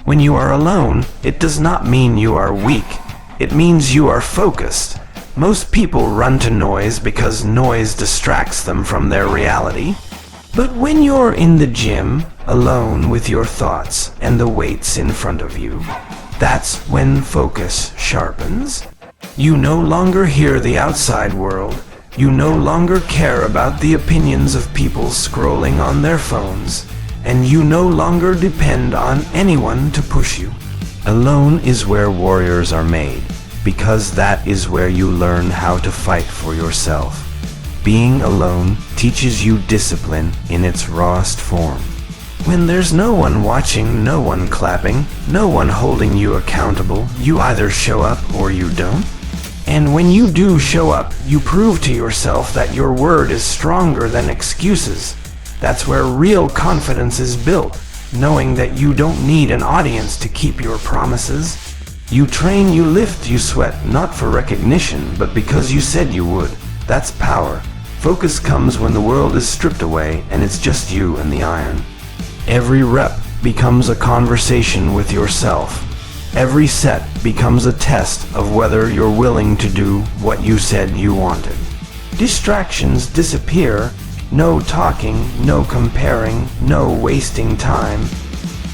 When you are alone, it does not mean you are weak. It means you are focused. Most people run to noise because noise distracts them from their reality. But when you're in the gym, alone with your thoughts and the weights in front of you, that's when focus sharpens. You no longer hear the outside world. You no longer care about the opinions of people scrolling on their phones. And you no longer depend on anyone to push you. Alone is where warriors are made, because that is where you learn how to fight for yourself. Being alone teaches you discipline in its rawest form. When there's no one watching, no one clapping, no one holding you accountable, you either show up or you don't. And when you do show up, you prove to yourself that your word is stronger than excuses. That's where real confidence is built, knowing that you don't need an audience to keep your promises. You train, you lift, you sweat, not for recognition, but because you said you would. That's power. Focus comes when the world is stripped away and it's just you and the iron. Every rep becomes a conversation with yourself. Every set becomes a test of whether you're willing to do what you said you wanted. Distractions disappear. No talking, no comparing, no wasting time.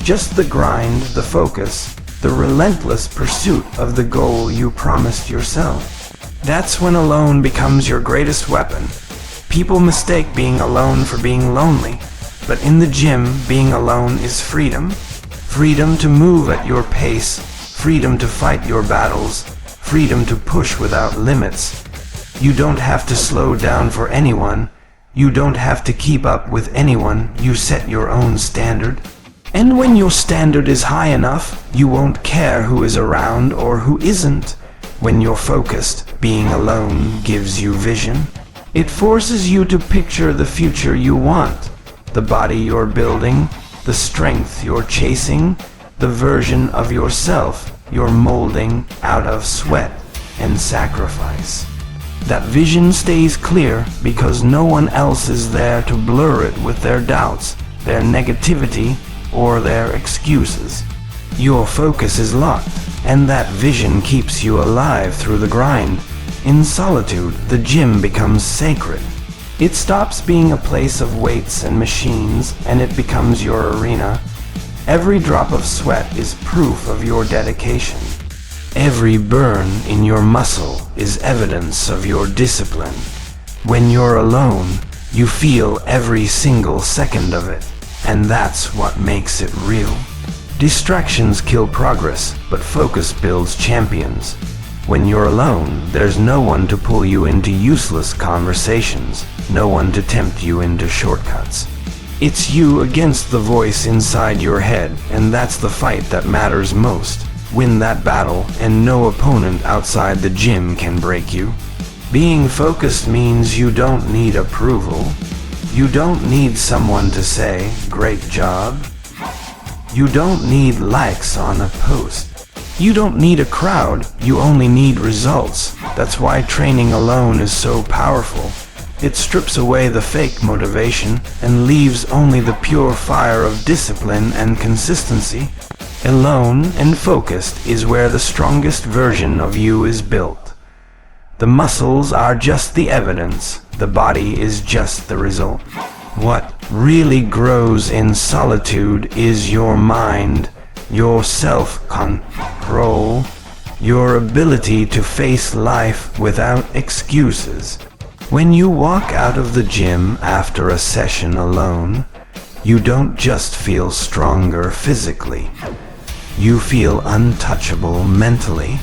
Just the grind, the focus, the relentless pursuit of the goal you promised yourself. That's when alone becomes your greatest weapon. People mistake being alone for being lonely, but in the gym, being alone is freedom. Freedom to move at your pace, freedom to fight your battles, freedom to push without limits. You don't have to slow down for anyone. You don't have to keep up with anyone. You set your own standard. And when your standard is high enough, you won't care who is around or who isn't. When you're focused, being alone gives you vision. It forces you to picture the future you want, the body you're building, the strength you're chasing, the version of yourself you're molding out of sweat and sacrifice. That vision stays clear because no one else is there to blur it with their doubts, their negativity, or their excuses. Your focus is locked, and that vision keeps you alive through the grind. In solitude, the gym becomes sacred. It stops being a place of weights and machines, and it becomes your arena. Every drop of sweat is proof of your dedication. Every burn in your muscle is evidence of your discipline. When you're alone, you feel every single second of it, and that's what makes it real. Distractions kill progress, but focus builds champions. When you're alone, there's no one to pull you into useless conversations, no one to tempt you into shortcuts. It's you against the voice inside your head, and that's the fight that matters most. Win that battle, and no opponent outside the gym can break you. Being focused means you don't need approval. You don't need someone to say, "Great job." You don't need likes on a post. You don't need a crowd, you only need results. That's why training alone is so powerful. It strips away the fake motivation and leaves only the pure fire of discipline and consistency. Alone and focused is where the strongest version of you is built. The muscles are just the evidence, the body is just the result. What really grows in solitude is your mind, your self-control, your ability to face life without excuses. When you walk out of the gym after a session alone, you don't just feel stronger physically. You feel untouchable mentally.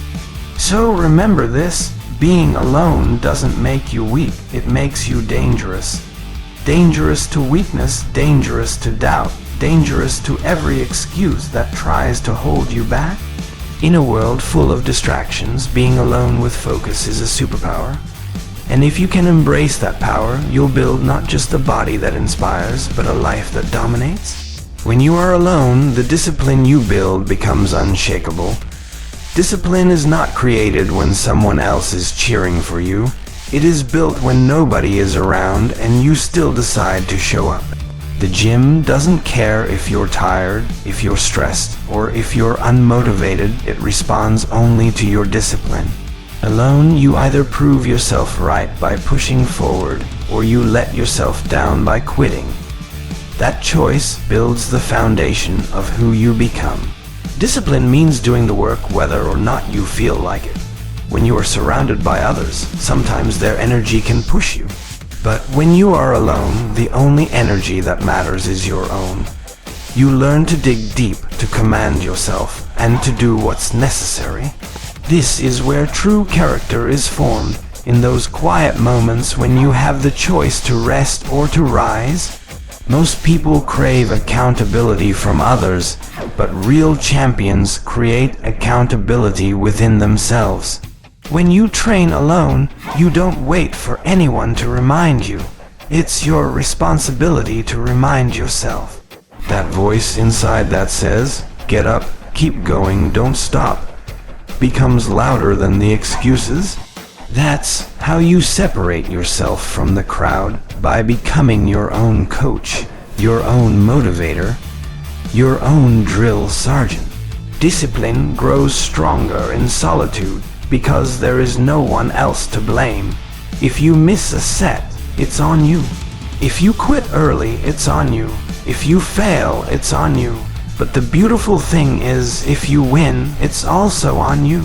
So remember this, being alone doesn't make you weak, it makes you dangerous. Dangerous to weakness, dangerous to doubt, dangerous to every excuse that tries to hold you back. In a world full of distractions, being alone with focus is a superpower. And if you can embrace that power, you'll build not just a body that inspires, but a life that dominates. When you are alone, the discipline you build becomes unshakable. Discipline is not created when someone else is cheering for you. It is built when nobody is around and you still decide to show up. The gym doesn't care if you're tired, if you're stressed, or if you're unmotivated. It responds only to your discipline. Alone, you either prove yourself right by pushing forward, or you let yourself down by quitting. That choice builds the foundation of who you become. Discipline means doing the work whether or not you feel like it. When you are surrounded by others, sometimes their energy can push you. But when you are alone, the only energy that matters is your own. You learn to dig deep, to command yourself, and to do what's necessary. This is where true character is formed, in those quiet moments when you have the choice to rest or to rise. Most people crave accountability from others, but real champions create accountability within themselves. When you train alone, you don't wait for anyone to remind you. It's your responsibility to remind yourself. That voice inside that says, "Get up, keep going, don't stop," becomes louder than the excuses. That's how you separate yourself from the crowd, by becoming your own coach, your own motivator, your own drill sergeant. Discipline grows stronger in solitude because there is no one else to blame. If you miss a set, it's on you. If you quit early, it's on you. If you fail, it's on you. But the beautiful thing is, if you win, it's also on you.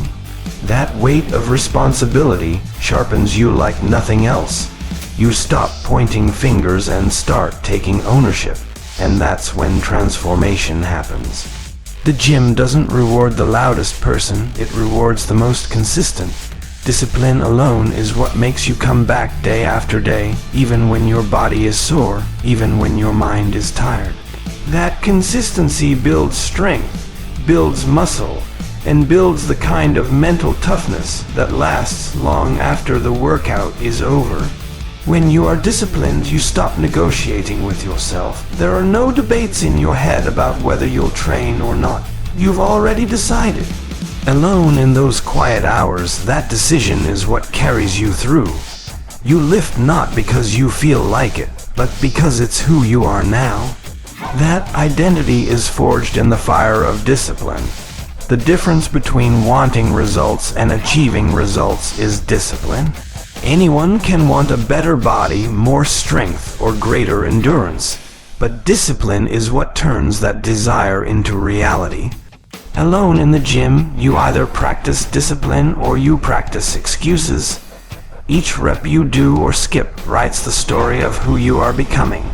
That weight of responsibility sharpens you like nothing else. You stop pointing fingers and start taking ownership, and that's when transformation happens. The gym doesn't reward the loudest person, it rewards the most consistent. Discipline alone is what makes you come back day after day, even when your body is sore, even when your mind is tired. That consistency builds strength, builds muscle, and builds the kind of mental toughness that lasts long after the workout is over. When you are disciplined, you stop negotiating with yourself. There are no debates in your head about whether you'll train or not. You've already decided. Alone in those quiet hours, that decision is what carries you through. You lift not because you feel like it, but because it's who you are now. That identity is forged in the fire of discipline. The difference between wanting results and achieving results is discipline. Anyone can want a better body, more strength, or greater endurance, but discipline is what turns that desire into reality. Alone in the gym, you either practice discipline or you practice excuses. Each rep you do or skip writes the story of who you are becoming.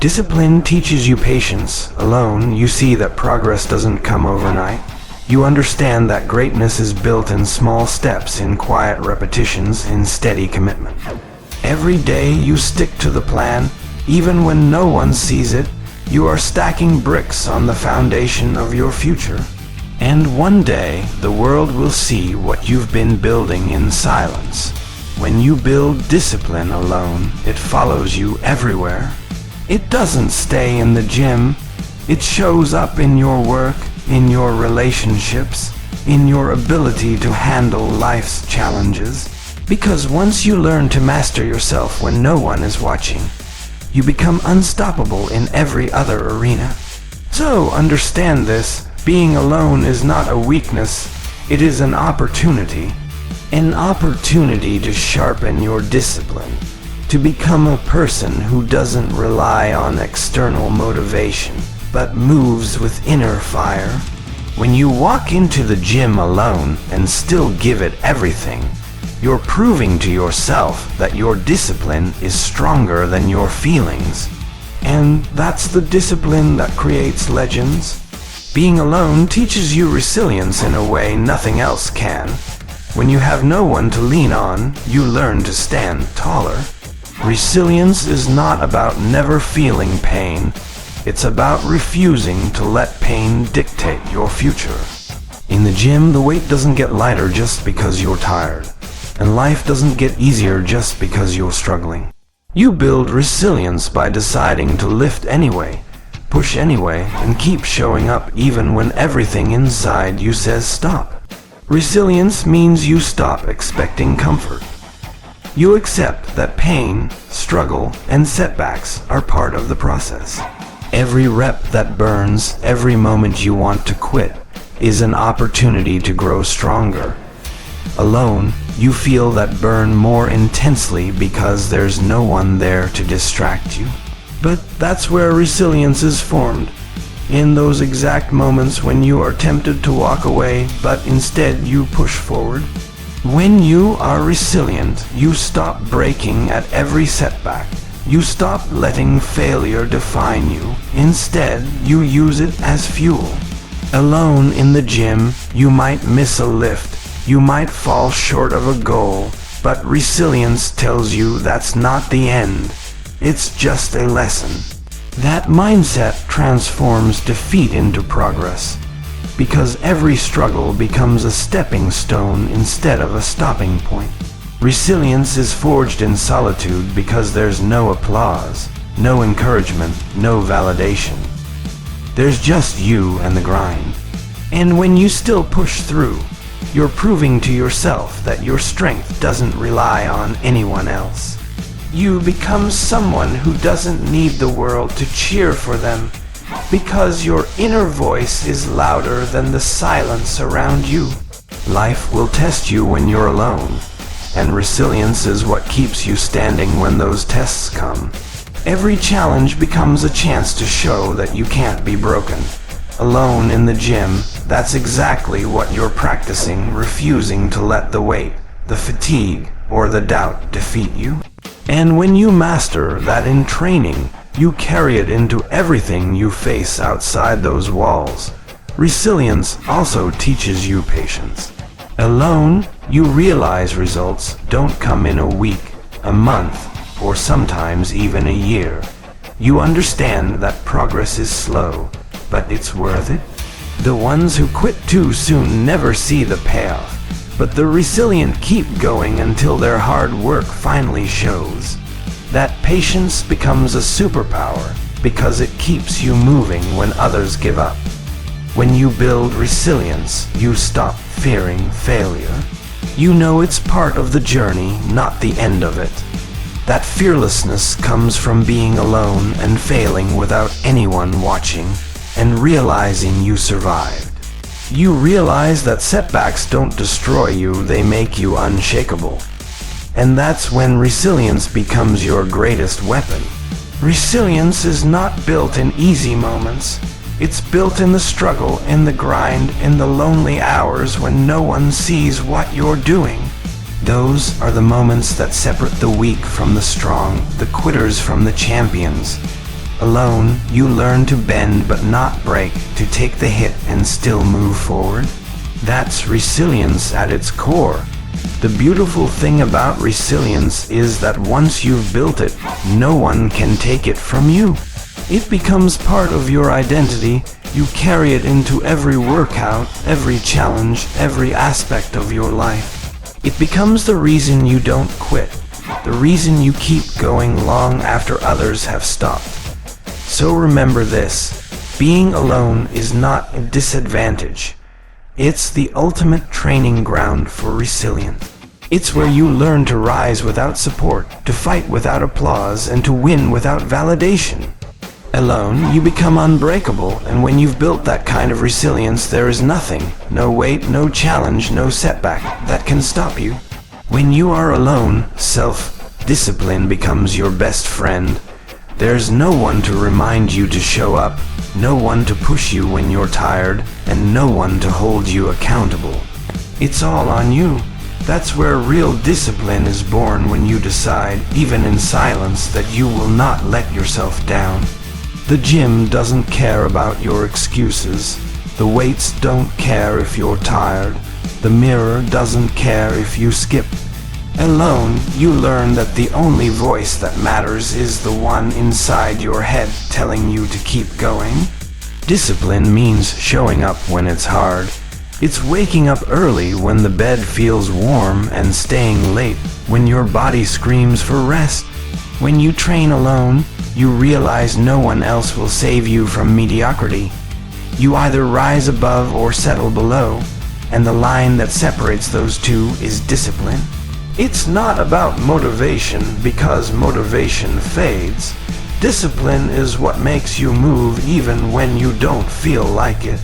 Discipline teaches you patience. Alone, you see that progress doesn't come overnight. You understand that greatness is built in small steps, in quiet repetitions, in steady commitment. Every day you stick to the plan, even when no one sees it. You are stacking bricks on the foundation of your future. And one day, the world will see what you've been building in silence. When you build discipline alone, it follows you everywhere. It doesn't stay in the gym. It shows up in your work, in your relationships, in your ability to handle life's challenges. Because once you learn to master yourself when no one is watching, you become unstoppable in every other arena. So understand this, being alone is not a weakness, it is an opportunity. An opportunity to sharpen your discipline, to become a person who doesn't rely on external motivation, but moves with inner fire. When you walk into the gym alone and still give it everything, you're proving to yourself that your discipline is stronger than your feelings. And that's the discipline that creates legends. Being alone teaches you resilience in a way nothing else can. When you have no one to lean on, you learn to stand taller. Resilience is not about never feeling pain. It's about refusing to let pain dictate your future. In the gym, the weight doesn't get lighter just because you're tired. And life doesn't get easier just because you're struggling. You build resilience by deciding to lift anyway, push anyway, and keep showing up even when everything inside you says stop. Resilience means you stop expecting comfort. You accept that pain, struggle, and setbacks are part of the process. Every rep that burns, every moment you want to quit, is an opportunity to grow stronger. Alone, you feel that burn more intensely because there's no one there to distract you. But that's where resilience is formed. In those exact moments when you are tempted to walk away, but instead you push forward. When you are resilient, you stop breaking at every setback. You stop letting failure define you. Instead, you use it as fuel. Alone in the gym, you might miss a lift. You might fall short of a goal, but resilience tells you that's not the end. It's just a lesson. That mindset transforms defeat into progress, because every struggle becomes a stepping stone instead of a stopping point. Resilience is forged in solitude because there's no applause, no encouragement, no validation. There's just you and the grind. And when you still push through, you're proving to yourself that your strength doesn't rely on anyone else. You become someone who doesn't need the world to cheer for them, because your inner voice is louder than the silence around you. Life will test you when you're alone, and resilience is what keeps you standing when those tests come. Every challenge becomes a chance to show that you can't be broken. Alone in the gym, that's exactly what you're practicing, refusing to let the weight, the fatigue, or the doubt defeat you. And when you master that in training, you carry it into everything you face outside those walls. Resilience also teaches you patience. Alone, you realize results don't come in a week, a month, or sometimes even a year. You understand that progress is slow, but it's worth it. The ones who quit too soon never see the payoff, but the resilient keep going until their hard work finally shows. That patience becomes a superpower because it keeps you moving when others give up. When you build resilience, you stop fearing failure. You know it's part of the journey, not the end of it. That fearlessness comes from being alone and failing without anyone watching, and realizing you survived. You realize that setbacks don't destroy you, they make you unshakable. And that's when resilience becomes your greatest weapon. Resilience is not built in easy moments. It's built in the struggle, in the grind, in the lonely hours when no one sees what you're doing. Those are the moments that separate the weak from the strong, the quitters from the champions. Alone, you learn to bend but not break, to take the hit and still move forward. That's resilience at its core. The beautiful thing about resilience is that once you've built it, no one can take it from you. It becomes part of your identity. You carry it into every workout, every challenge, every aspect of your life. It becomes the reason you don't quit, the reason you keep going long after others have stopped. So remember this, being alone is not a disadvantage. It's the ultimate training ground for resilience. It's where you learn to rise without support, to fight without applause, and to win without validation. Alone, you become unbreakable, and when you've built that kind of resilience, there is nothing, no weight, no challenge, no setback, that can stop you. When you are alone, self-discipline becomes your best friend. There's no one to remind you to show up, no one to push you when you're tired, and no one to hold you accountable. It's all on you. That's where real discipline is born, when you decide, even in silence, that you will not let yourself down. The gym doesn't care about your excuses. The weights don't care if you're tired. The mirror doesn't care if you skip. Alone, you learn that the only voice that matters is the one inside your head telling you to keep going. Discipline means showing up when it's hard. It's waking up early when the bed feels warm and staying late when your body screams for rest. When you train alone, you realize no one else will save you from mediocrity. You either rise above or settle below, and the line that separates those two is discipline. It's not about motivation because motivation fades. Discipline is what makes you move even when you don't feel like it.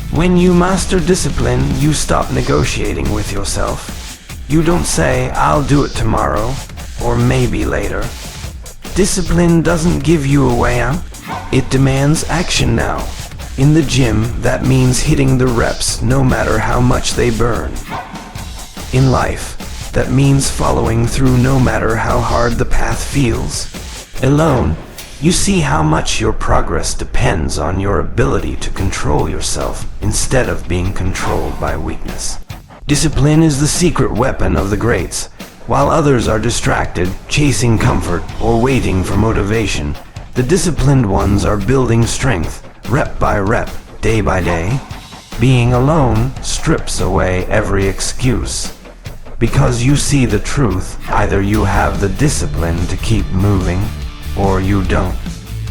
When you master discipline, you stop negotiating with yourself. You don't say, "I'll do it tomorrow," or "maybe later." Discipline doesn't give you a way out. It demands action now. In the gym, that means hitting the reps no matter how much they burn. In life, that means following through no matter how hard the path feels. Alone, you see how much your progress depends on your ability to control yourself instead of being controlled by weakness. Discipline is the secret weapon of the greats. While others are distracted, chasing comfort, or waiting for motivation, the disciplined ones are building strength, rep by rep, day by day. Being alone strips away every excuse. Because you see the truth, either you have the discipline to keep moving, or you don't.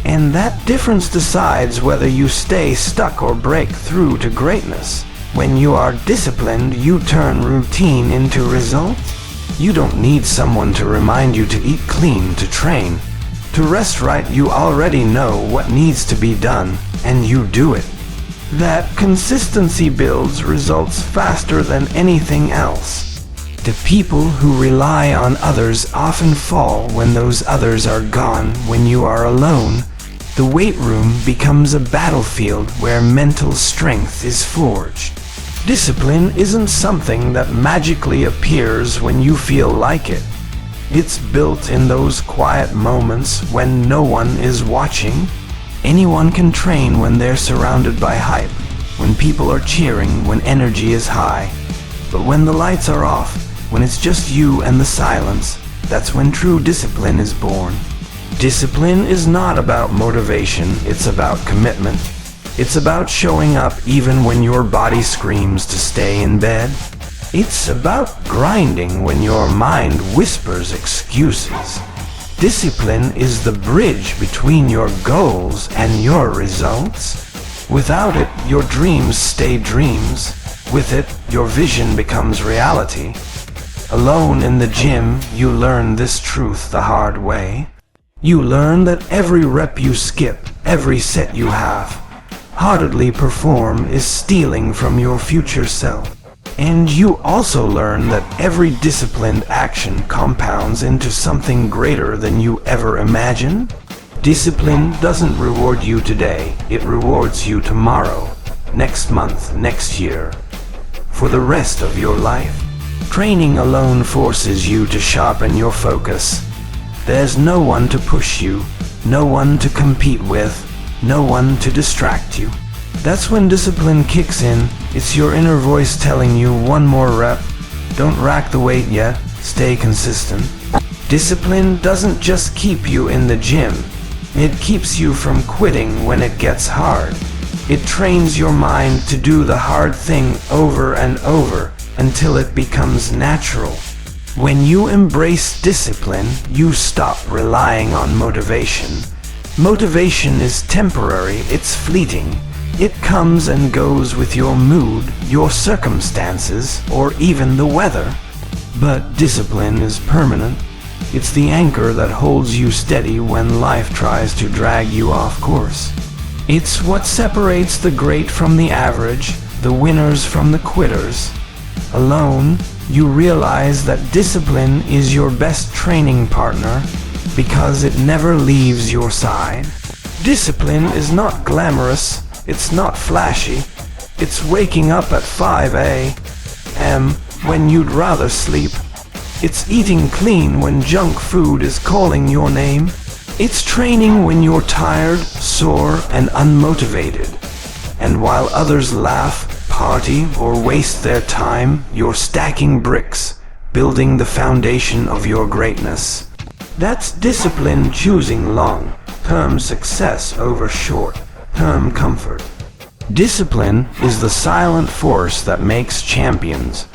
And that difference decides whether you stay stuck or break through to greatness. When you are disciplined, you turn routine into results. You don't need someone to remind you to eat clean, to train. To rest right, you already know what needs to be done, and you do it. That consistency builds results faster than anything else. The people who rely on others often fall when those others are gone. When you are alone, the weight room becomes a battlefield where mental strength is forged. Discipline isn't something that magically appears when you feel like it. It's built in those quiet moments when no one is watching. Anyone can train when they're surrounded by hype, when people are cheering, when energy is high. But when the lights are off, when it's just you and the silence, that's when true discipline is born. Discipline is not about motivation, it's about commitment. It's about showing up even when your body screams to stay in bed. It's about grinding when your mind whispers excuses. Discipline is the bridge between your goals and your results. Without it, your dreams stay dreams. With it, your vision becomes reality. Alone in the gym, you learn this truth the hard way. You learn that every rep you skip, every set you half-heartedly perform is stealing from your future self. And you also learn that every disciplined action compounds into something greater than you ever imagined. Discipline doesn't reward you today, it rewards you tomorrow, next month, next year, for the rest of your life. Training alone forces you to sharpen your focus. There's no one to push you, no one to compete with, no one to distract you. That's when discipline kicks in. It's your inner voice telling you one more rep, don't rack the weight yet, stay consistent. Discipline doesn't just keep you in the gym, it keeps you from quitting when it gets hard. It trains your mind to do the hard thing over and over until it becomes natural. When you embrace discipline, you stop relying on motivation. Motivation is temporary, it's fleeting. It comes and goes with your mood, your circumstances, or even the weather. But discipline is permanent. It's the anchor that holds you steady when life tries to drag you off course. It's what separates the great from the average, the winners from the quitters. Alone, you realize that discipline is your best training partner because it never leaves your side. Discipline is not glamorous. It's not flashy. It's waking up at 5 a.m. when you'd rather sleep. It's eating clean when junk food is calling your name. It's training when you're tired, sore, and unmotivated. And while others laugh, party, or waste their time, you're stacking bricks, building the foundation of your greatness. That's discipline choosing long-term success over short-term comfort. Discipline is the silent force that makes champions.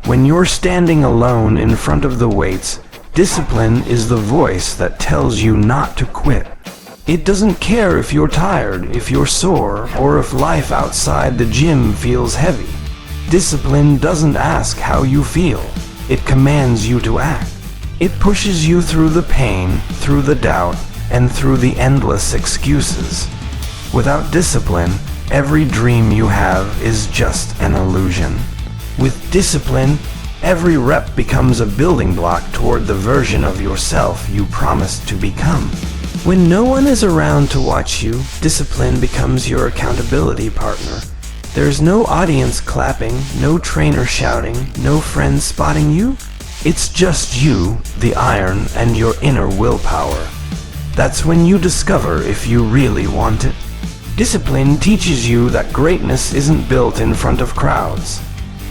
When you're standing alone in front of the weights, discipline is the voice that tells you not to quit. It doesn't care if you're tired, if you're sore, or if life outside the gym feels heavy. Discipline doesn't ask how you feel. It commands you to act. It pushes you through the pain, through the doubt, and through the endless excuses. Without discipline, every dream you have is just an illusion. With discipline, every rep becomes a building block toward the version of yourself you promised to become. When no one is around to watch you, discipline becomes your accountability partner. There's no audience clapping, no trainer shouting, no friend spotting you. It's just you, the iron, and your inner willpower. That's when you discover if you really want it. Discipline teaches you that greatness isn't built in front of crowds.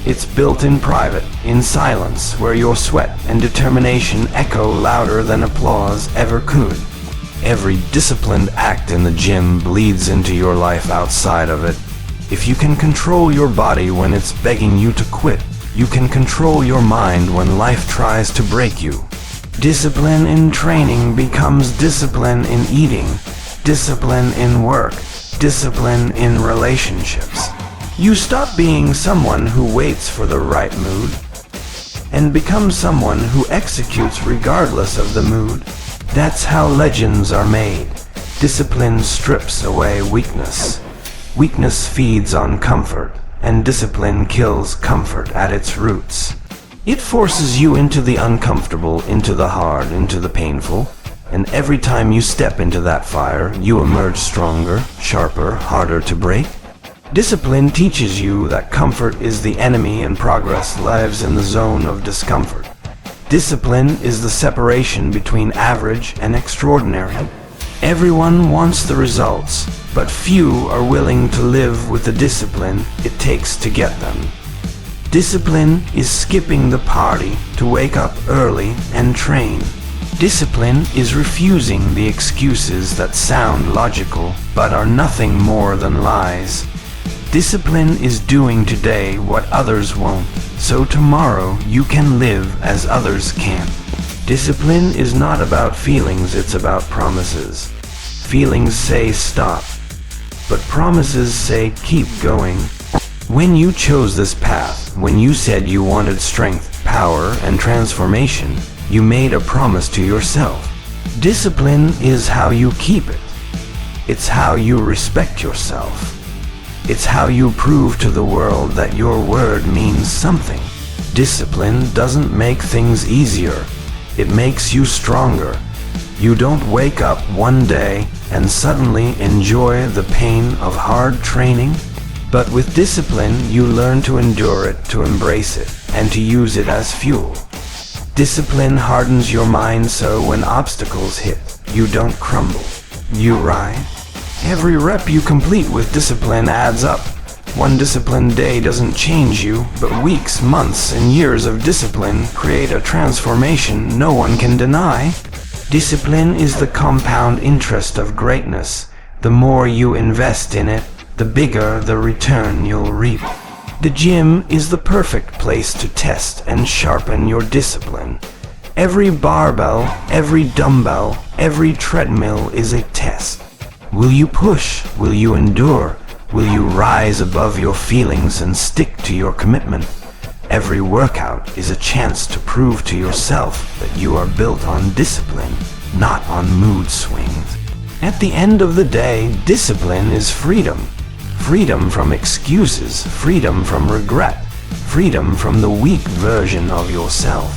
It's built in private, in silence, where your sweat and determination echo louder than applause ever could. Every disciplined act in the gym bleeds into your life outside of it. If you can control your body when it's begging you to quit, you can control your mind when life tries to break you. Discipline in training becomes discipline in eating, discipline in work, discipline in relationships. You stop being someone who waits for the right mood and become someone who executes regardless of the mood. That's how legends are made. Discipline strips away weakness. Weakness feeds on comfort, and discipline kills comfort at its roots. It forces you into the uncomfortable, into the hard, into the painful, and every time you step into that fire, you emerge stronger, sharper, harder to break. Discipline teaches you that comfort is the enemy and progress lives in the zone of discomfort. Discipline is the separation between average and extraordinary. Everyone wants the results, but few are willing to live with the discipline it takes to get them. Discipline is skipping the party to wake up early and train. Discipline is refusing the excuses that sound logical but are nothing more than lies. Discipline is doing today what others won't, so tomorrow you can live as others can't. Discipline is not about feelings, it's about promises. Feelings say stop, but promises say keep going. When you chose this path, when you said you wanted strength, power, and transformation, you made a promise to yourself. Discipline is how you keep it. It's how you respect yourself. It's how you prove to the world that your word means something. Discipline doesn't make things easier. It makes you stronger. You don't wake up one day and suddenly enjoy the pain of hard training, but with discipline you learn to endure it, to embrace it, and to use it as fuel. Discipline hardens your mind so when obstacles hit, you don't crumble. You rise. Every rep you complete with discipline adds up. One disciplined day doesn't change you, but weeks, months, and years of discipline create a transformation no one can deny. Discipline is the compound interest of greatness. The more you invest in it, the bigger the return you'll reap. The gym is the perfect place to test and sharpen your discipline. Every barbell, every dumbbell, every treadmill is a test. Will you push? Will you endure? Will you rise above your feelings and stick to your commitment? Every workout is a chance to prove to yourself that you are built on discipline, not on mood swings. At the end of the day, discipline is freedom. Freedom from excuses, freedom from regret, freedom from the weak version of yourself.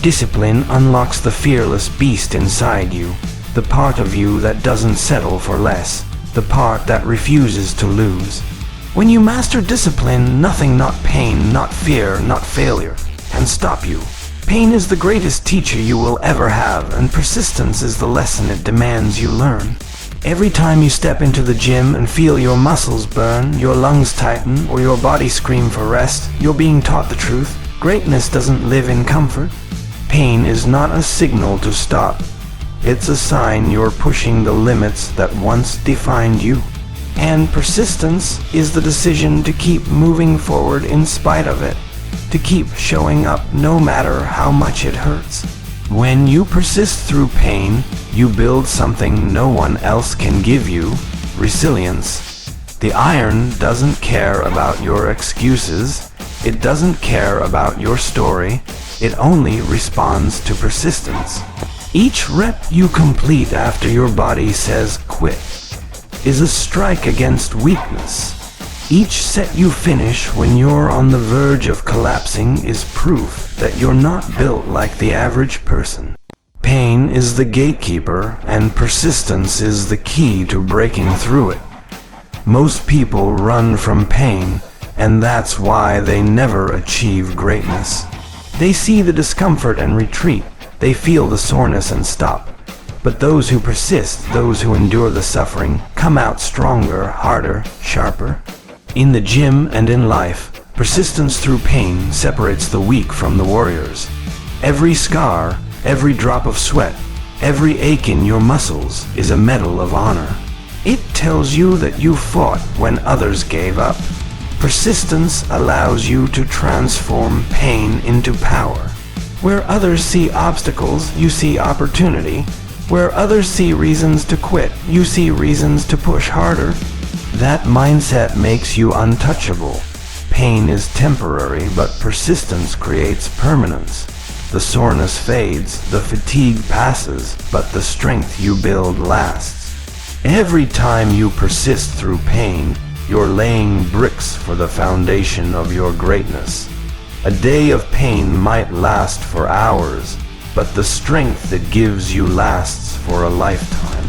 Discipline unlocks the fearless beast inside you, the part of you that doesn't settle for less, the part that refuses to lose. When you master discipline, nothing, not pain, not fear, not failure, can stop you. Pain is the greatest teacher you will ever have, and persistence is the lesson it demands you learn. Every time you step into the gym and feel your muscles burn, your lungs tighten, or your body scream for rest, you're being taught the truth. Greatness doesn't live in comfort. Pain is not a signal to stop. It's a sign you're pushing the limits that once defined you. And persistence is the decision to keep moving forward in spite of it, to keep showing up no matter how much it hurts. When you persist through pain, you build something no one else can give you: resilience. The iron doesn't care about your excuses. It doesn't care about your story. It only responds to persistence. Each rep you complete after your body says quit is a strike against weakness. Each set you finish when you're on the verge of collapsing is proof that you're not built like the average person. Pain is the gatekeeper, and persistence is the key to breaking through it. Most people run from pain, and that's why they never achieve greatness. They see the discomfort and retreat. They feel the soreness and stop. But those who persist, those who endure the suffering, come out stronger, harder, sharper. In the gym and in life, persistence through pain separates the weak from the warriors. Every scar, every drop of sweat, every ache in your muscles is a medal of honor. It tells you that you fought when others gave up. Persistence allows you to transform pain into power. Where others see obstacles, you see opportunity. Where others see reasons to quit, you see reasons to push harder. That mindset makes you untouchable. Pain is temporary, but persistence creates permanence. The soreness fades, the fatigue passes, but the strength you build lasts. Every time you persist through pain, you're laying bricks for the foundation of your greatness. A day of pain might last for hours, but the strength it gives you lasts for a lifetime.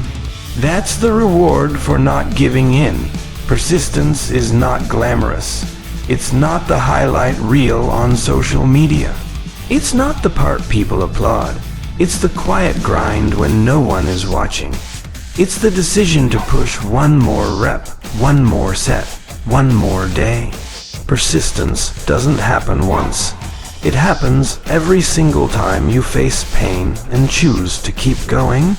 That's the reward for not giving in. Persistence is not glamorous. It's not the highlight reel on social media. It's not the part people applaud. It's the quiet grind when no one is watching. It's the decision to push one more rep, one more set, one more day. Persistence doesn't happen once. It happens every single time you face pain and choose to keep going.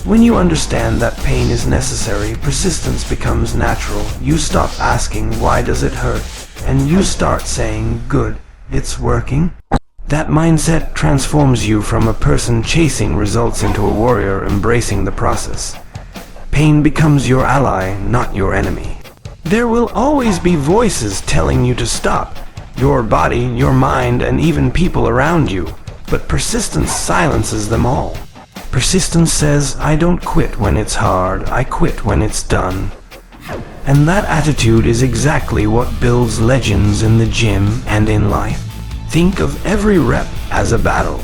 When you understand that pain is necessary, persistence becomes natural. You stop asking, why does it hurt? And you start saying, good, it's working. That mindset transforms you from a person chasing results into a warrior embracing the process. Pain becomes your ally, not your enemy. There will always be voices telling you to stop. Your body, your mind, and even people around you. But persistence silences them all. Persistence says, I don't quit when it's hard, I quit when it's done. And that attitude is exactly what builds legends in the gym and in life. Think of every rep as a battle.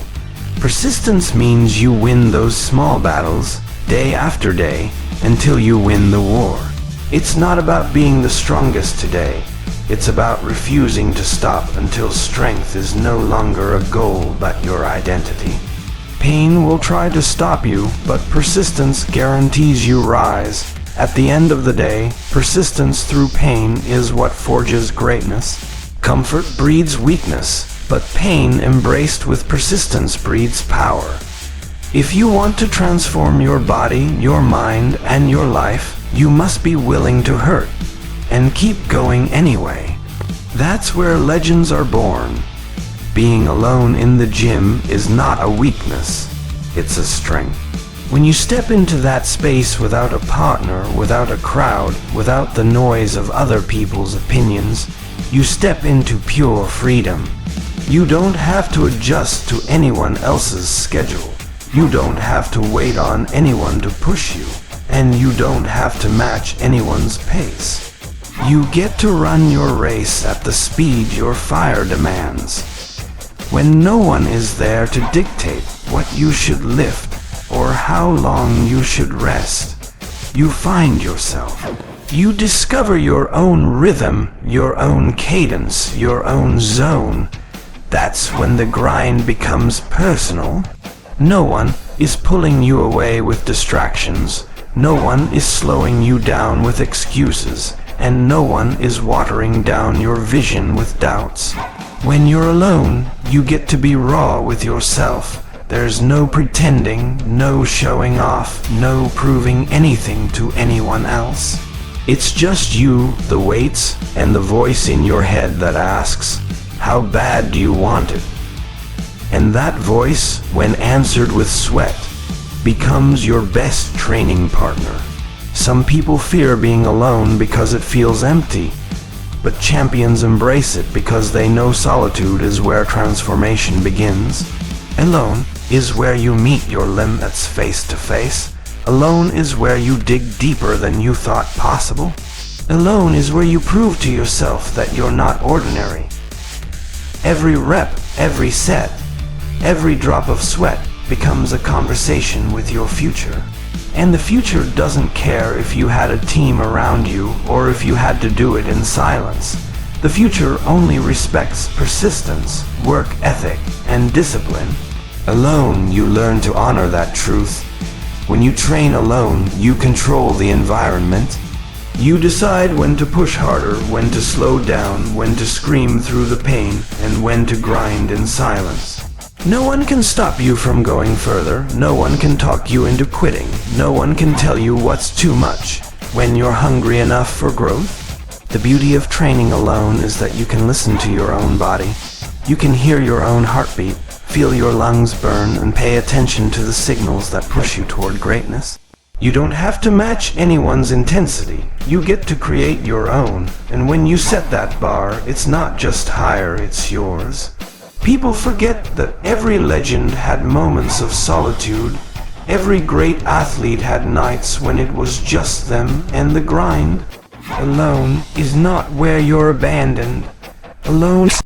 Persistence means you win those small battles, day after day, until you win the war. It's not about being the strongest today. It's about refusing to stop until strength is no longer a goal but your identity. Pain will try to stop you, but persistence guarantees you rise. At the end of the day, persistence through pain is what forges greatness. Comfort breeds weakness, but pain embraced with persistence breeds power. If you want to transform your body, your mind, and your life, you must be willing to hurt and keep going anyway. That's where legends are born. Being alone in the gym is not a weakness, it's a strength. When you step into that space without a partner, without a crowd, without the noise of other people's opinions, you step into pure freedom. You don't have to adjust to anyone else's schedule. You don't have to wait on anyone to push you. And you don't have to match anyone's pace. You get to run your race at the speed your fire demands. When no one is there to dictate what you should lift or how long you should rest, you find yourself. You discover your own rhythm, your own cadence, your own zone. That's when the grind becomes personal. No one is pulling you away with distractions. No one is slowing you down with excuses, and no one is watering down your vision with doubts. When you're alone, you get to be raw with yourself. There's no pretending, no showing off, no proving anything to anyone else. It's just you, the weights, and the voice in your head that asks, how bad do you want it? And that voice, when answered with sweat, becomes your best training partner. Some people fear being alone because it feels empty. but champions embrace it because they know solitude is where transformation begins. Alone is where you meet your limits face to face. Alone is where you dig deeper than you thought possible. Alone is where you prove to yourself that you're not ordinary. Every rep, every set, every drop of sweat becomes a conversation with your future. And the future doesn't care if you had a team around you or if you had to do it in silence. The future only respects persistence, work ethic, and discipline. Alone, you learn to honor that truth. When you train alone, you control the environment. You decide when to push harder, when to slow down, when to scream through the pain, and when to grind in silence. No one can stop you from going further. No one can talk you into quitting. No one can tell you what's too much when you're hungry enough for growth. The beauty of training alone is that you can listen to your own body. You can hear your own heartbeat, feel your lungs burn, and pay attention to the signals that push you toward greatness. You don't have to match anyone's intensity. You get to create your own. And when you set that bar, it's not just higher, it's yours. People forget that every legend had moments of solitude. Every great athlete had nights when it was just them and the grind. Alone is not where you're abandoned. Alone